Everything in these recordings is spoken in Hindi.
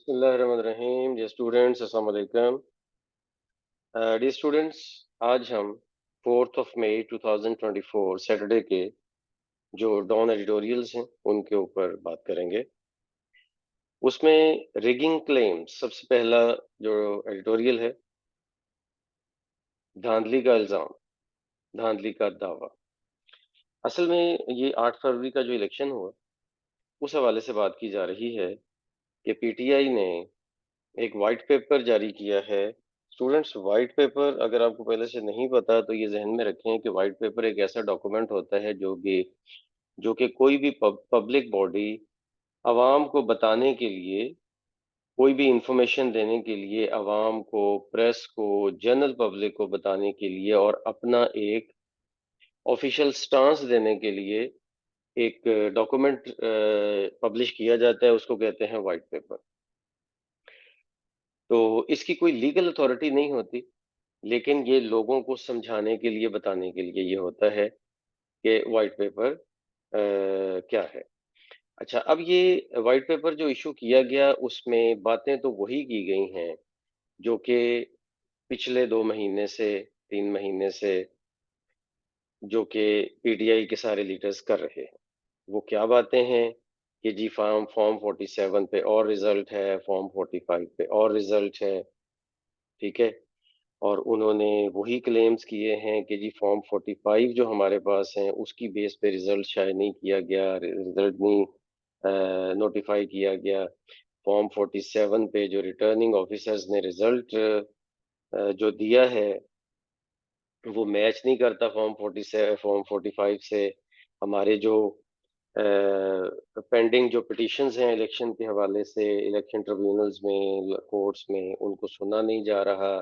बिस्मिल्लाहिर्रहमानिर्रहीम। डियर स्टूडेंट्स, अस्सलाम वालेकुम। डियर स्टूडेंट्स, आज हम 4 मई 2024 सैटरडे के जो डॉन एडिटोरियल्स हैं उनके ऊपर बात करेंगे। उसमें रिगिंग क्लेम्स सबसे पहला जो एडिटोरियल है, धांधली का इल्जाम, धांधली का दावा। असल में ये 8 फरवरी का जो इलेक्शन हुआ उस हवाले से बात की जा रही है कि पीटीआई ने एक व्हाइट पेपर जारी किया है। स्टूडेंट्स, व्हाइट पेपर अगर आपको पहले से नहीं पता तो ये ज़हन में रखें कि व्हाइट पेपर एक ऐसा डॉक्यूमेंट होता है जो कि कोई भी पब्लिक बॉडी अवाम को बताने के लिए, कोई भी इंफॉर्मेशन देने के लिए, अवाम को, प्रेस को, जनरल पब्लिक को बताने के लिए और अपना एक ऑफिशियल स्टांस देने के लिए एक डॉक्यूमेंट पब्लिश किया जाता है, उसको कहते हैं व्हाइट पेपर। तो इसकी कोई लीगल अथॉरिटी नहीं होती, लेकिन ये लोगों को समझाने के लिए, बताने के लिए ये होता है कि व्हाइट पेपर क्या है। अच्छा, अब ये व्हाइट पेपर जो इशू किया गया उसमें बातें तो वही की गई हैं जो कि पिछले 2 महीने से, 3 महीने से जो कि पीटीआई के सारे लीडर्स कर रहे हैं। वो क्या बातें हैं कि जी फॉर्म 47 पे और रिजल्ट है, फॉर्म 45 पे और रिजल्ट है, ठीक है? और उन्होंने वही क्लेम्स किए हैं कि जी फॉर्म 45 जो हमारे पास हैं उसकी बेस पे रिजल्ट शायद नहीं किया गया, रिजल्ट नहीं नोटिफाई किया गया। फॉर्म 47 पे जो रिटर्निंग ऑफिसर्स ने रिजल्ट जो दिया है वो मैच नहीं करता फॉर्म 45 से। हमारे जो पेंडिंग जो पिटिशंस हैं इलेक्शन के हवाले से, इलेक्शन ट्रिब्यूनल्स में, कोर्ट्स में, उनको सुना नहीं जा रहा।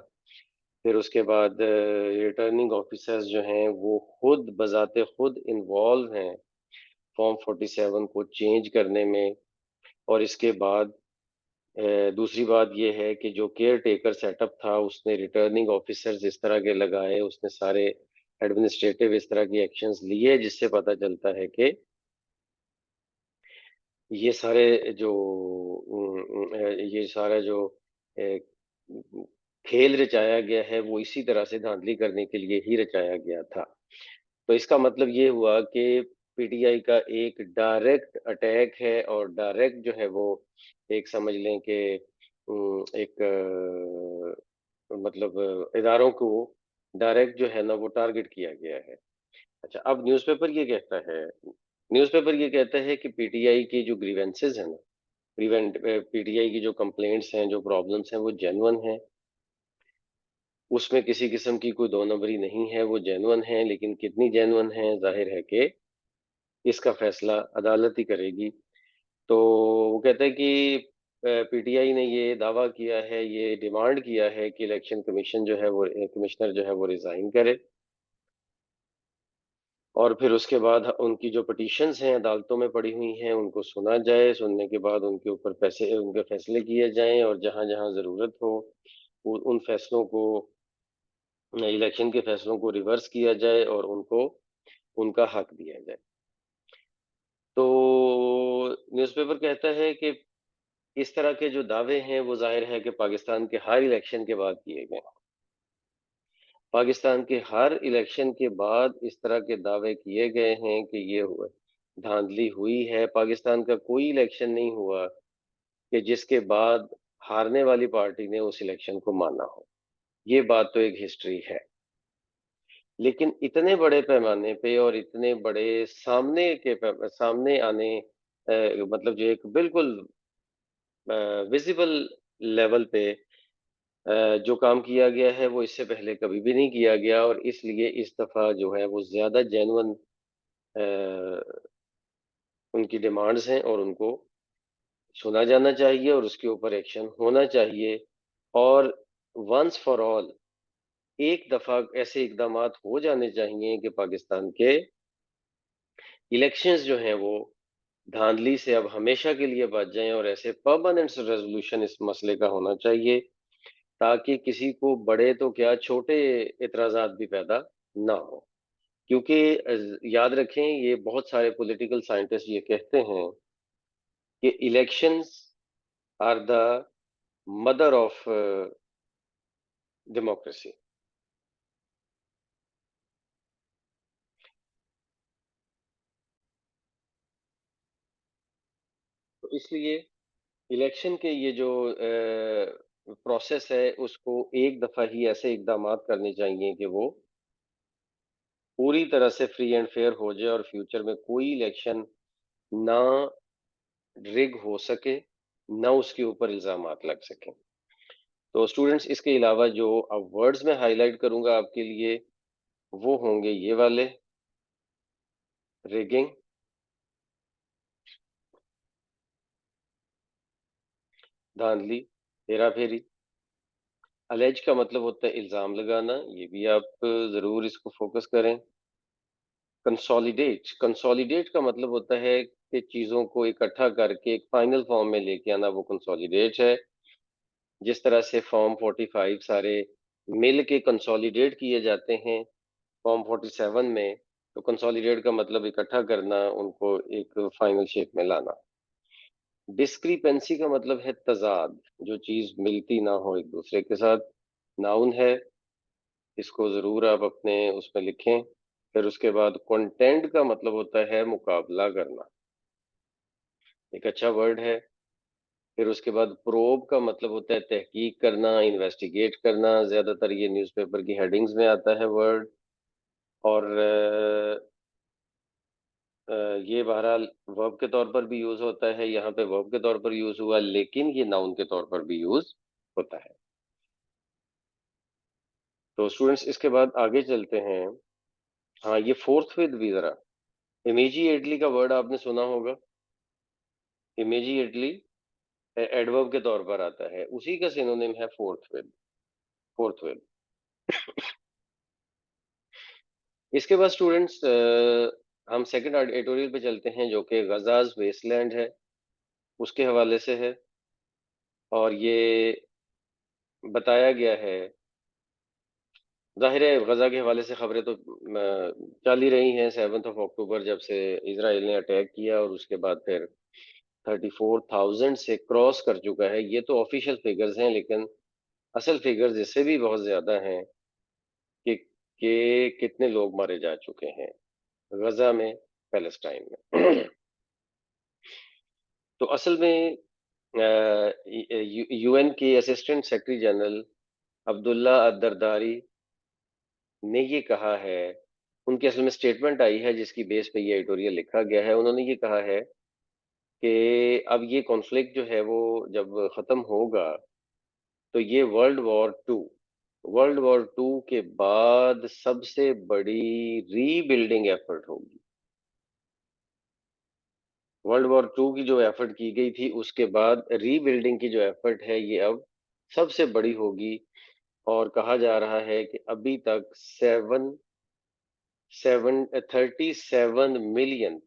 फिर उसके बाद रिटर्निंग ऑफिसर्स जो हैं वो खुद बजाते खुद इन्वॉल्व हैं फॉर्म 47 को चेंज करने में। और इसके बाद दूसरी बात ये है कि जो केयर टेकर सेटअप था उसने रिटर्निंग ऑफिसर्स इस तरह के लगाए, उसने सारे एडमिनिस्ट्रेटिव इस तरह की एक्शंस लिए जिससे पता चलता है कि ये सारे जो ये सारा जो अ, खेल रचाया गया है वो इसी तरह से धांधली करने के लिए ही रचाया गया था। तो इसका मतलब ये हुआ कि पीटीआई का एक डायरेक्ट अटैक है और डायरेक्ट जो है वो एक समझ लें कि एक मतलब इदारों को डायरेक्ट जो है ना वो टारगेट किया गया है। अच्छा, अब न्यूज़पेपर ये कहता है कि पीटीआई की जो ग्रीवेंसेस हैं ना, पीटीआई की जो कंप्लेंट्स हैं, जो प्रॉब्लम्स हैं वो जेन्युइन हैं। उसमें किसी किस्म की कोई दो नंबरी नहीं है, वो जेन्युइन है। लेकिन कितनी जेन्युइन है जाहिर है कि इसका फैसला अदालत ही करेगी। तो वो कहते हैं कि पीटीआई ने ये दावा किया है, ये डिमांड किया है कि इलेक्शन कमीशन जो है वो कमिश्नर जो है वो रिजाइन करे और फिर उसके बाद उनकी जो पिटीशंस हैं अदालतों में पड़ी हुई हैं उनको सुना जाए। सुनने के बाद उनके ऊपर पैसे उनके फैसले किए जाएं और जहां जहां जरूरत हो उन फैसलों को, इलेक्शन के फैसलों को रिवर्स किया जाए और उनको उनका हक दिया जाए। तो न्यूज़पेपर कहता है कि इस तरह के जो दावे हैं वो जाहिर है कि पाकिस्तान के हर इलेक्शन के बाद किए गए। पाकिस्तान के हर इलेक्शन के बाद इस तरह के दावे किए गए हैं कि ये हुआ, धांधली हुई है। पाकिस्तान का कोई इलेक्शन नहीं हुआ कि जिसके बाद हारने वाली पार्टी ने उस इलेक्शन को माना हो। ये बात तो एक हिस्ट्री है। लेकिन इतने बड़े पैमाने पे और इतने बड़े सामने आने मतलब जो एक बिल्कुल विजिबल लेवल पे जो काम किया गया है वो इससे पहले कभी भी नहीं किया गया और इसलिए इस दफा जो है वो ज्यादा जेन्युइन उनकी डिमांड्स हैं और उनको सुना जाना चाहिए और उसके ऊपर एक्शन होना चाहिए। और वंस फॉर ऑल एक दफा ऐसे इकदामात हो जाने चाहिए कि पाकिस्तान के इलेक्शंस जो हैं वो धांधली से अब हमेशा के लिए बच जाएं और ऐसे परमानेंट रेजोल्यूशन इस मसले का होना चाहिए ताकि किसी को बड़े तो क्या छोटे इतराजात भी पैदा ना हो। क्योंकि याद रखें, ये बहुत सारे पॉलिटिकल साइंटिस्ट ये कहते हैं कि elections are the mother of democracy. तो इसलिए इलेक्शन के ये जो प्रोसेस है उसको एक दफा ही ऐसे इकदामात करने चाहिए कि वो पूरी तरह से फ्री एंड फेयर हो जाए और फ्यूचर में कोई इलेक्शन ना रिग हो सके, ना उसके ऊपर इल्जामात लग सकें। तो स्टूडेंट्स, इसके अलावा जो अब वर्ड्स में हाईलाइट करूंगा आपके लिए, वो होंगे ये वाले: रिगिंग, धांधली, हेरा फेरी। अलेज का मतलब होता है इल्जाम लगाना, ये भी आप जरूर इसको फोकस करें। कंसोलिडेट, कंसोलिडेट का मतलब होता है कि चीजों को इकट्ठा करके एक फाइनल फॉर्म में लेके आना, वो कंसोलिडेट है। जिस तरह से फॉर्म 45 सारे मिल के कंसोलिडेट किए जाते हैं फॉर्म 47 में, तो कंसोलिडेट का मतलब इकट्ठा करना, उनको एक फाइनल शेप में लाना। डिस्क्रिपेंसी का मतलब है तजाद, जो चीज मिलती ना हो एक दूसरे के साथ। नाउन है, इसको जरूर आप अपने उसमें लिखें। फिर उसके बाद कंटेंट का मतलब होता है मुकाबला करना, एक अच्छा वर्ड है। फिर उसके बाद प्रोब का मतलब होता है तहकीक करना, इन्वेस्टिगेट करना। ज्यादातर ये न्यूज़पेपर की हेडिंग्स में आता है वर्ड। और ये बहरहाल वर्ब के तौर पर भी यूज होता है, यहाँ पे वर्ब के तौर पर यूज हुआ, लेकिन ये नाउन के तौर पर भी यूज होता है। तो स्टूडेंट्स, इसके बाद आगे चलते हैं। हाँ, ये फोर्थ विद भी जरा, इमीजिएटली का वर्ड आपने सुना होगा। इमीजिएटली एडवर्ब के तौर पर आता है, उसी का सिनोनिम है फोर्थ विद। Fourth with. इसके बाद स्टूडेंट्स, हम सेकंड एडिटोरियल पे चलते हैं, जो कि गजाज वेस्टलैंड है, उसके हवाले से है। और ये बताया गया है, जाहिर है गजा के हवाले से खबरें तो चल ही रही हैं। 7 अक्टूबर जब से इसराइल ने अटैक किया, और उसके बाद फिर 34,000 से क्रॉस कर चुका है। ये तो ऑफिशियल फिगर्स हैं, लेकिन असल फिगर्स इससे भी बहुत ज्यादा हैं कि कितने लोग मारे जा चुके हैं गजा में, पैलेस्टाइन में। तो असल में यूएन के असिस्टेंट सेक्रेटरी जनरल अब्दुल्ला अदरदारी ने ये कहा है, उनकी असल में स्टेटमेंट आई है जिसकी बेस पे ये एडिटोरियल लिखा गया है। उन्होंने ये कहा है कि अब ये कॉन्फ्लिक्ट जो है वो जब खत्म होगा, तो ये वर्ल्ड वॉर टू के बाद सबसे बड़ी रीबिल्डिंग एफर्ट होगी। वर्ल्ड वॉर 2 की जो एफर्ट की गई थी, उसके बाद रीबिल्डिंग की जो एफर्ट है, ये अब सबसे बड़ी होगी। और कहा जा रहा है कि अभी तक seven seven 37 million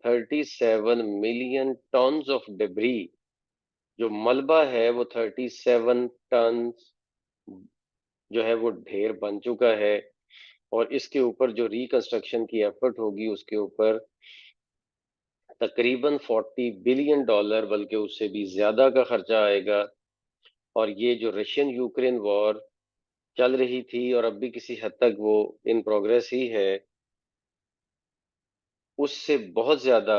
tons of debris, जो मलबा है वो 37 टन जो है वो ढेर बन चुका है। और इसके ऊपर जो रिकंस्ट्रक्शन की एफर्ट होगी, उसके ऊपर तकरीबन $40 बिलियन, बल्कि उससे भी ज्यादा का खर्चा आएगा। और ये जो रशियन यूक्रेन वॉर चल रही थी, और अब भी किसी हद तक वो इन प्रोग्रेस ही है, उससे बहुत ज्यादा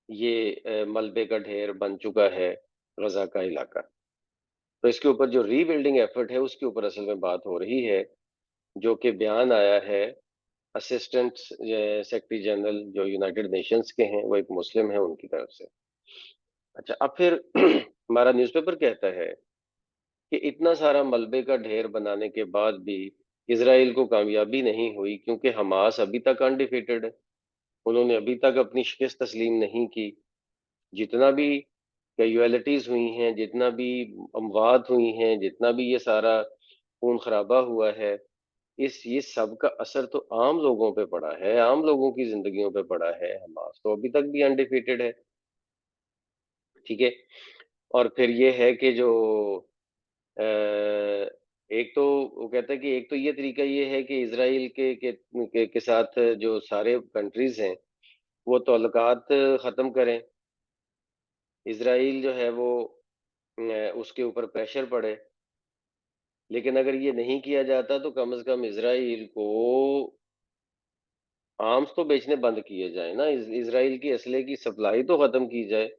ये मलबे का ढेर बन चुका है गजा का इलाका। तो इसके ऊपर जो रीबिल्डिंग एफर्ट है, उसके ऊपर असल में बात हो रही है, जो कि बयान आया है असिस्टेंट सेक्रेटरी जनरल जो यूनाइटेड नेशंस के हैं, वो एक मुस्लिम है, उनकी तरफ से। अच्छा, अब फिर हमारा न्यूज़पेपर कहता है कि इतना सारा मलबे का ढेर बनाने के बाद भी इसराइल को कामयाबी नहीं हुई, क्योंकि हमास अभी तक अनडिफीटेड है। उन्होंने अभी तक अपनी शिकस्त तस्लीम नहीं की। जितना भी कैजुअलिटीज हुई हैं, जितना भी अमवात हुई हैं, जितना भी ये सारा खून खराबा हुआ है, इस ये सब का असर तो आम लोगों पे पड़ा है, आम लोगों की जिंदगियों पे पड़ा है। हमास तो अभी तक भी अनडिफीटेड है। ठीक है। और फिर ये है कि जो अ, एक तो वो कहता है कि एक तो ये तरीका ये है कि इसराइल के साथ जो सारे कंट्रीज हैं, वो ताल्लुकात खत्म करें। इसराइल जो है वो उसके ऊपर प्रेशर पड़े। लेकिन अगर ये नहीं किया जाता तो कम से कम इज़राइल को आर्म्स तो बेचने बंद किए जाएँ ना, इज़राइल की असले की सप्लाई तो खत्म की जाए।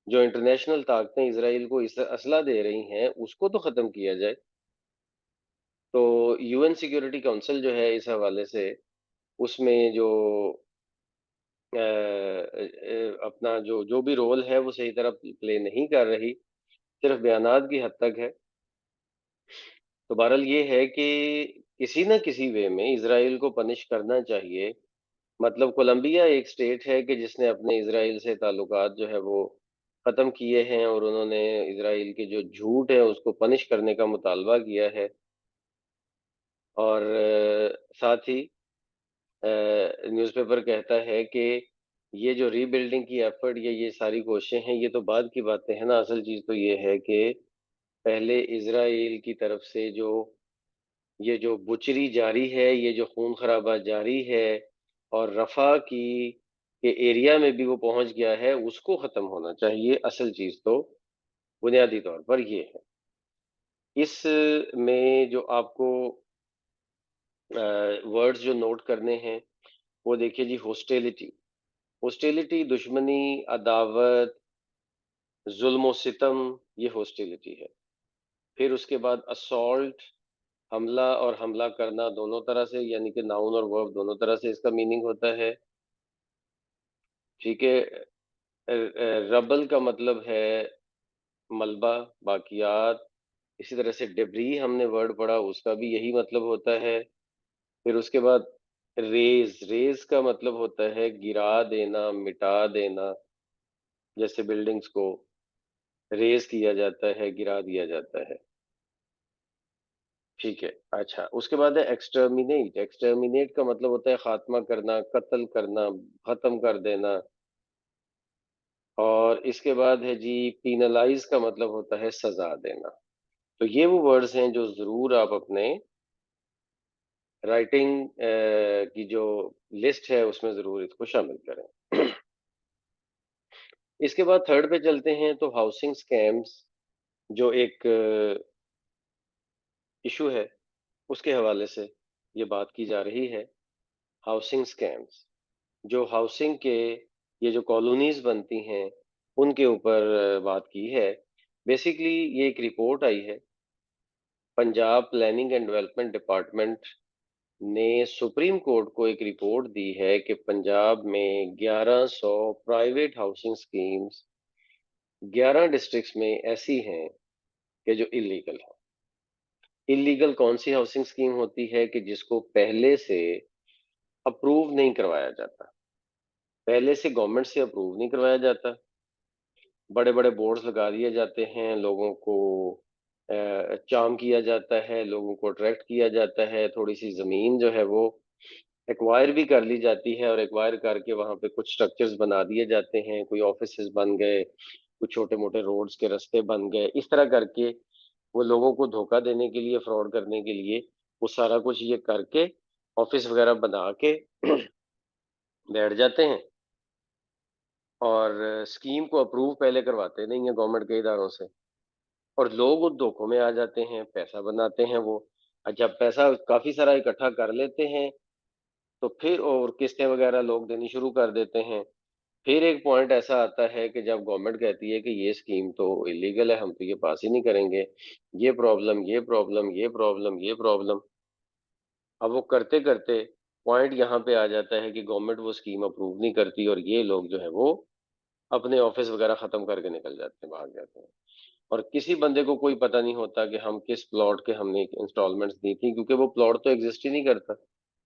जो इंटरनेशनल ताकतें इज़राइल को असला दे रही हैं, उसको तो खत्म किया जाए। तो यूएन सिक्योरिटी काउंसिल जो है इस हवाले से, उसमें जो अपना जो जो भी रोल है वो सही तरह प्ले नहीं कर रही, सिर्फ बयानात की हद तक है। तो बहरहाल ये है कि किसी न किसी वे में इज़राइल को पनिश करना चाहिए। मतलब कोलंबिया एक स्टेट है कि जिसने अपने इज़राइल से ताल्लुकात जो है वो ख़त्म किए हैं और उन्होंने इज़राइल के जो झूठ है उसको पनिश करने का मुतालबा किया है। और साथ ही न्यूज़पेपर कहता है कि ये जो रीबिल्डिंग की एफर्ट या ये सारी कोशिशें हैं, ये तो बाद की बातें हैं ना, असल चीज़ तो ये है कि पहले इज़राइल की तरफ से जो ये जो बुचरी जारी है, ये जो खून खराबा जारी है और रफ़ा की के एरिया में भी वो पहुंच गया है, उसको ख़त्म होना चाहिए। असल चीज़ तो बुनियादी तौर पर ये है। इस में जो आपको वर्ड्स जो नोट करने हैं, वो देखिए जी, हॉस्टिलिटी। हॉस्टिलिटी, दुश्मनी, अदावत, ज़ुल्म और सितम, ये हॉस्टिलिटी है। फिर उसके बाद असॉल्ट, हमला और हमला करना दोनों तरह से, यानी कि नाउन और वर्ब दोनों तरह से इसका मीनिंग होता है। ठीक है। रबल का मतलब है मलबा, बाकियात। इसी तरह से डिब्री हमने वर्ड पढ़ा, उसका भी यही मतलब होता है। फिर उसके बाद रेज, रेज का मतलब होता है गिरा देना, मिटा देना। जैसे बिल्डिंग्स को रेज किया जाता है, गिरा दिया जाता है। ठीक है। अच्छा, उसके बाद है एक्सटर्मिनेट। एक्सटर्मिनेट का मतलब होता है खात्मा करना, कत्ल करना, खत्म कर देना। और इसके बाद है जी पीनलाइज, का मतलब होता है सजा देना। तो ये वो वर्ड्स हैं जो जरूर आप अपने राइटिंग की जो लिस्ट है उसमें जरूर इसको शामिल करें। इसके बाद थर्ड पे चलते हैं, तो हाउसिंग स्कैम्स जो एक इशू है, उसके हवाले से ये बात की जा रही है। हाउसिंग स्कैम्स, जो हाउसिंग के ये जो कॉलोनीज बनती हैं, उनके ऊपर बात की है। बेसिकली ये एक रिपोर्ट आई है, Punjab planning and development department ने सुप्रीम कोर्ट को एक रिपोर्ट दी है कि पंजाब में 1100 प्राइवेट हाउसिंग स्कीम्स 11 डिस्ट्रिक्ट्स में ऐसी हैं कि जो इलीगल है। इलीगल कौन सी हाउसिंग स्कीम होती है कि जिसको पहले से अप्रूव नहीं करवाया जाता, पहले से गवर्नमेंट से अप्रूव नहीं करवाया जाता। बड़े बड़े बोर्ड्स लगा दिए जाते हैं, लोगों को चार्म किया जाता है, लोगों को अट्रैक्ट किया जाता है, थोड़ी सी जमीन जो है वो एक्वायर भी कर ली जाती है और एक्वायर करके वहां पे कुछ स्ट्रक्चर्स बना दिए जाते हैं, कोई ऑफिसेज बन गए, कुछ छोटे मोटे रोड्स के रास्ते बन गए, इस तरह करके वो लोगों को धोखा देने के लिए, फ्रॉड करने के लिए वो सारा कुछ ये करके ऑफिस वगैरह बना के बैठ जाते हैं और स्कीम को अप्रूव पहले करवाते नहीं है गवर्नमेंट के इदारों से, और लोग उन धोखों में आ जाते हैं, पैसा बनाते हैं वो। जब पैसा काफी सारा इकट्ठा कर लेते हैं तो फिर और किस्तें वगैरह लोग देनी शुरू कर देते हैं। फिर एक पॉइंट ऐसा आता है कि जब गवर्नमेंट कहती है कि ये स्कीम तो इलीगल है, हम तो ये पास ही नहीं करेंगे, ये प्रॉब्लम, ये प्रॉब्लम, ये प्रॉब्लम, ये प्रॉब्लम। अब वो करते करते पॉइंट यहाँ पे आ जाता है कि गवर्नमेंट वो स्कीम अप्रूव नहीं करती और ये लोग जो है वो अपने ऑफिस वगैरह खत्म करके निकल जाते हैं, भाग जाते हैं। और किसी बंदे को कोई पता नहीं होता कि हम किस प्लॉट के हमने इंस्टॉलमेंट्स दी थी, क्योंकि वो प्लॉट तो एग्जिस्ट ही नहीं करता,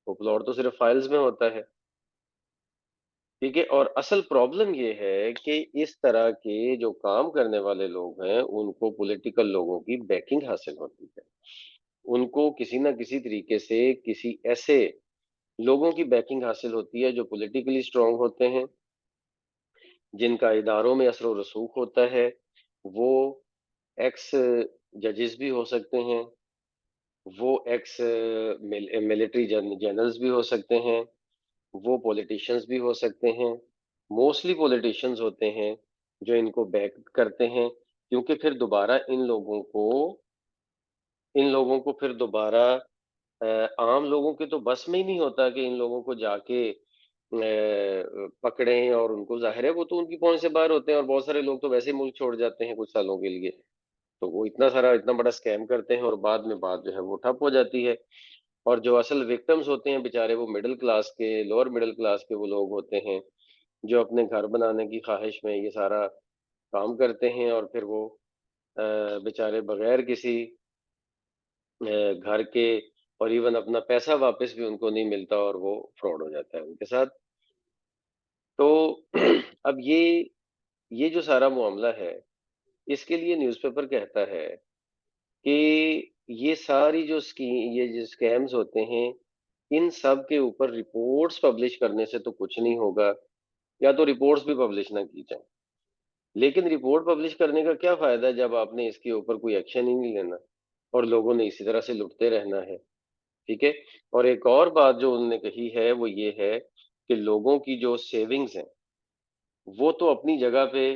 वो प्लॉट तो सिर्फ फाइल्स में होता है। ठीक है। और असल प्रॉब्लम ये है कि इस तरह के जो काम करने वाले लोग हैं, उनको पॉलिटिकल लोगों की बैकिंग हासिल होती है। उनको किसी ना किसी तरीके से किसी ऐसे लोगों की बैकिंग हासिल होती है जो पॉलिटिकली स्ट्रांग होते हैं, जिनका इदारों में असर व रसूख होता है। वो एक्स जजेस भी हो सकते हैं, वो एक्स मिलिट्री जनरल्स भी हो सकते हैं, वो पॉलिटिशियंस भी हो सकते हैं। मोस्टली पॉलिटिशियंस होते हैं जो इनको बैक करते हैं, क्योंकि फिर दोबारा इन लोगों को फिर दोबारा आम लोगों के तो बस में ही नहीं होता कि इन लोगों को जाके पकड़ें, और उनको ज़ाहिर है वो तो उनकी पहुँच से बाहर होते हैं, और बहुत सारे लोग तो वैसे ही मुल्क छोड़ जाते हैं कुछ सालों के लिए। तो वो इतना बड़ा स्कैम करते हैं और बाद में बात जो है वो ठप हो जाती है। और जो असल विक्टिम्स होते हैं बेचारे, वो मिडिल क्लास के, लोअर मिडिल क्लास के वो लोग होते हैं, जो अपने घर बनाने की ख्वाहिश में ये सारा काम करते हैं, और फिर वो बेचारे बगैर किसी घर के, और इवन अपना पैसा वापस भी उनको नहीं मिलता, और वो फ्रॉड हो जाता है उनके साथ। तो अब ये जो सारा मामला है, इसके लिए न्यूज़पेपर कहता है कि ये सारी जो ये जो स्कैम्स होते हैं, इन सब के ऊपर रिपोर्ट्स पब्लिश करने से तो कुछ नहीं होगा, या तो रिपोर्ट्स भी पब्लिश ना की जाए। लेकिन रिपोर्ट पब्लिश करने का क्या फायदा जब आपने इसके ऊपर कोई एक्शन ही नहीं लेना, और लोगों ने इसी तरह से लुटते रहना है। ठीक है? और एक और बात जो उन्होंने कही है वो ये है कि लोगों की जो सेविंग्स हैं, वो तो अपनी जगह पे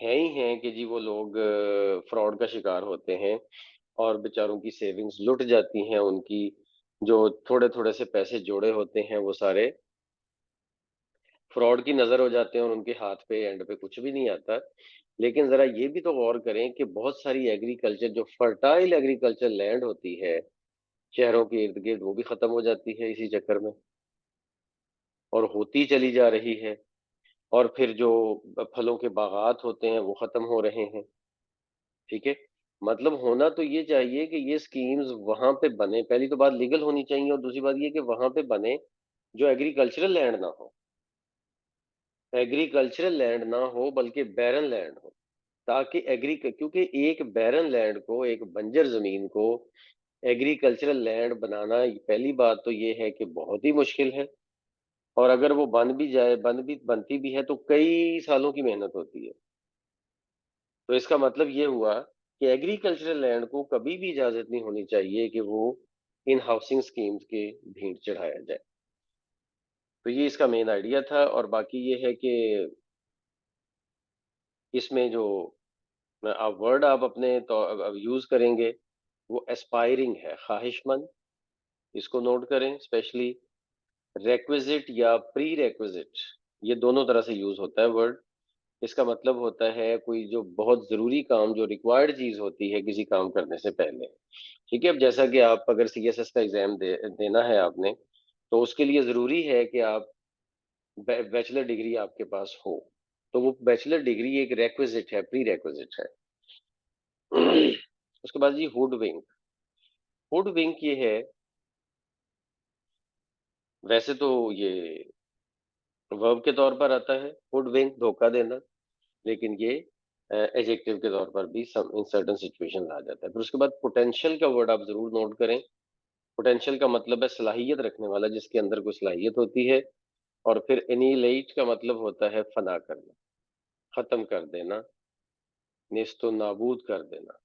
हैं ही हैं कि जी वो लोग फ्रॉड का शिकार होते हैं, और बेचारों की सेविंग्स लुट जाती हैं, उनकी जो थोड़े-थोड़े से पैसे जोड़े होते हैं वो सारे फ्रॉड की नज़र हो जाते हैं, और उनके हाथ पे एंड पे कुछ भी नहीं आता। लेकिन ज़रा ये भी तो गौर करें कि बहुत सारी एग्रीकल्चर, जो फर्टाइल एग्रीकल्चर लैंड होती है, शहरों के इर्द-गिर्द, वो भी खत्म हो जाती है इसी चक्कर में, और होती चली जा रही है। और फिर जो फलों के बागात होते हैं वो खत्म हो रहे हैं। ठीक है? मतलब होना तो ये चाहिए कि ये स्कीम्स वहां पे बने, पहली तो बात लीगल होनी चाहिए, और दूसरी बात ये कि वहां पे बने जो एग्रीकल्चरल लैंड ना हो, एग्रीकल्चरल लैंड ना हो बल्कि बैरन लैंड हो, ताकि एग्री क्योंकि एक बैरन लैंड को, एक बंजर जमीन को एग्रीकल्चरल लैंड बनाना, पहली बात तो ये है कि बहुत ही मुश्किल है, और अगर वो बनती भी है तो कई सालों की मेहनत होती है। तो इसका मतलब ये हुआ कि एग्रीकल्चरल लैंड को कभी भी इजाजत नहीं होनी चाहिए कि वो इन हाउसिंग स्कीम्स के भेंट चढ़ाया जाए। तो ये इसका मेन आइडिया था, और बाकी ये है कि इसमें जो आप वर्ड आप अपने तो अब यूज करेंगे, वो एस्पायरिंग है, ख्वाहिशमंद। इसको नोट करें स्पेशली। रेक्विजिट या प्री रेक्विजिट, ये दोनों तरह से यूज होता है वर्ड। इसका मतलब होता है कोई जो बहुत जरूरी काम, जो रिक्वायर्ड चीज होती है किसी काम करने से पहले। ठीक है? अब जैसा कि आप अगर सीएसएस का एग्जाम देना है आपने, तो उसके लिए जरूरी है कि आप बैचलर डिग्री आपके पास हो। तो वो बैचलर डिग्री एक रेक्विजिट है, प्री रेक्विजिट है। उसके बाद जी हुड विंग। हुड विंग ये है, वैसे तो ये वर्ब के तौर पर आता है, हुड विंग धोखा देना, लेकिन ये एडजेक्टिव के तौर पर भी सम इन सर्टेन सिचुएशन आ जाता है। फिर उसके बाद पोटेंशियल का वर्ड आप जरूर नोट करें। पोटेंशियल का मतलब है सलाहियत रखने वाला, जिसके अंदर कोई सलाहियत होती है। और फिर एनिहिलेट का मतलब होता है फना करना, खत्म कर देना, नेस्तो नाबूद कर देना।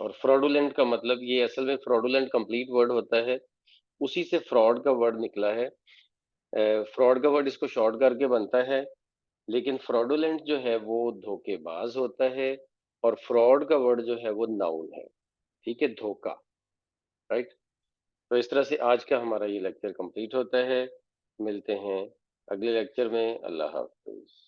और फ्रॉडुलेंट का मतलब, ये असल में फ्रॉडुलेंट कंप्लीट वर्ड होता है, उसी से फ्रॉड का वर्ड निकला है। फ्रॉड का वर्ड इसको शॉर्ट करके बनता है, लेकिन फ्रॉडुलेंट जो है वो धोखेबाज होता है, और फ्रॉड का वर्ड जो है वो नाउन है। ठीक है? धोखा। राइट? तो इस तरह से आज का हमारा ये लेक्चर कंप्लीट होता है। मिलते हैं अगले लेक्चर में। अल्लाह हाफिज।